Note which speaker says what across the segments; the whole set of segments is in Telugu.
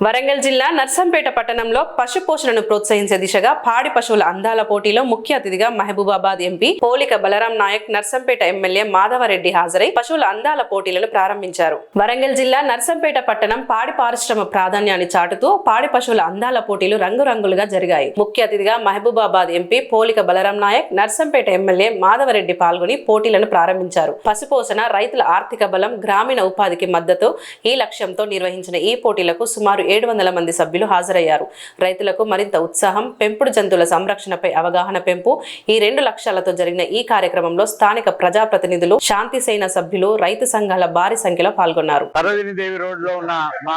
Speaker 1: వరంగల్ జిల్లా నర్సంపేట పట్టణంలో పశు పోషణను ప్రోత్సహించే దిశగా పాడి పశువుల అందాల పోటీలో ముఖ్య అతిథిగా మహబూబాబాద్ ఎంపీ పోలిక బలరాం నాయక్, నర్సంపేట ఎమ్మెల్యే మాధవరెడ్డి హాజరై పశువుల అందాల పోటీలను ప్రారంభించారు. వరంగల్ జిల్లా నర్సంపేట పట్టణం పాడి పారిశ్రమ ప్రాధాన్యాన్ని చాటుతూ పాడి పశువుల అందాల పోటీలు రంగురంగులుగా జరిగాయి. ముఖ్య అతిథిగా మహబూబాబాద్ ఎంపీ పోలిక బలరాం నాయక్, నర్సంపేట ఎమ్మెల్యే మాధవరెడ్డి పాల్గొని పోటీలను ప్రారంభించారు. పశుపోషణ, రైతుల ఆర్థిక బలం, గ్రామీణ ఉపాధికి మద్దతు ఈ లక్ష్యంతో నిర్వహించిన ఈ పోటీలకు సుమారు 700 మంది సభ్యులు హాజరయ్యారు. రైతులకు మరింత ఉత్సాహం, పెంపుడు జంతువుల సంరక్షణపై అవగాహన పెంపు ఈ 2 లక్ష్యాలతో జరిగిన ఈ కార్యక్రమంలో స్థానిక ప్రజాప్రతినిధులు, శాంతి సేన సభ్యులు, రైతు సంఘాల భారీ సంఖ్యలో పాల్గొన్నారు.
Speaker 2: సరోజినీదేవి రోడ్ లో ఉన్న మా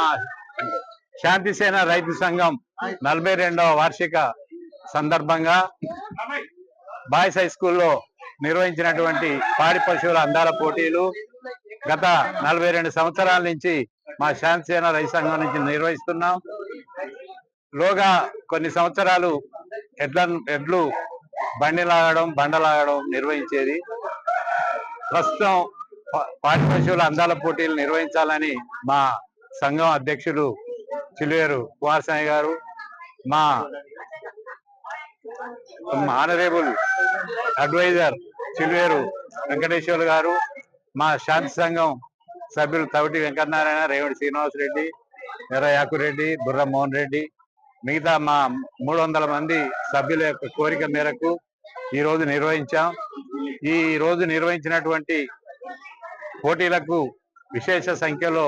Speaker 2: శాంతి సేన రైతు సంఘం 42వ వార్షిక సందర్భంగా బాయ్స్ హై స్కూల్లో నిర్వహించినటువంటి పాడి పశువుల అందాల పోటీలు గత 42 సంవత్సరాల నుంచి మా శాంతి సేన రైతు సంఘం నుంచి నిర్వహిస్తున్నాం. లోగా కొన్ని సంవత్సరాలు ఎడ్లు బండలాగడం నిర్వహించేది. ప్రస్తుతం పాడి పశువుల అందాల పోటీలు నిర్వహించాలని మా సంఘం అధ్యక్షులు చిలువేరు కుమారస్వామి గారు, మా ఆనరేబుల్ అడ్వైజర్ చిలువేరు వెంకటేశ్వర్ గారు, మా శాంతి సంఘం సభ్యులు తవిటి వెంకటనారాయణ, రేవడి శ్రీనివాసరెడ్డి, ఎర్ర యాకురెడ్డి, బుర్ర మోహన్ రెడ్డి, మిగతా మా 300 మంది సభ్యుల యొక్క కోరిక మేరకు ఈ రోజు నిర్వహించాం. ఈ రోజు నిర్వహించినటువంటి పోటీలకు విశేష సంఖ్యలో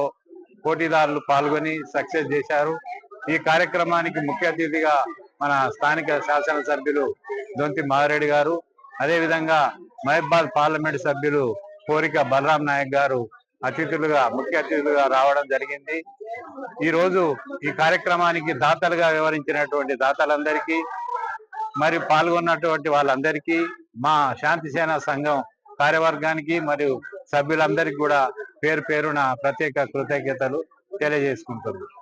Speaker 2: పోటీదారులు పాల్గొని సక్సెస్ చేశారు. ఈ కార్యక్రమానికి ముఖ్య అతిథిగా మన స్థానిక శాసనసభ్యులు దొంతి మాధవరెడ్డి గారు, అదేవిధంగా మహబూబాబాద్ పార్లమెంట్ సభ్యులు పోలిక బలరాం నాయక్ గారు ముఖ్య అతిథులుగా రావడం జరిగింది. ఈ రోజు ఈ కార్యక్రమానికి దాతలుగా వ్యవహరించినటువంటి దాతలందరికీ మరియు పాల్గొన్నటువంటి వాళ్ళందరికీ, మా శాంతి సేన సంఘం కార్యవర్గానికి మరియు సభ్యులందరికీ కూడా పేరు పేరున ప్రత్యేక కృతజ్ఞతలు తెలియజేసుకుంటున్నాను.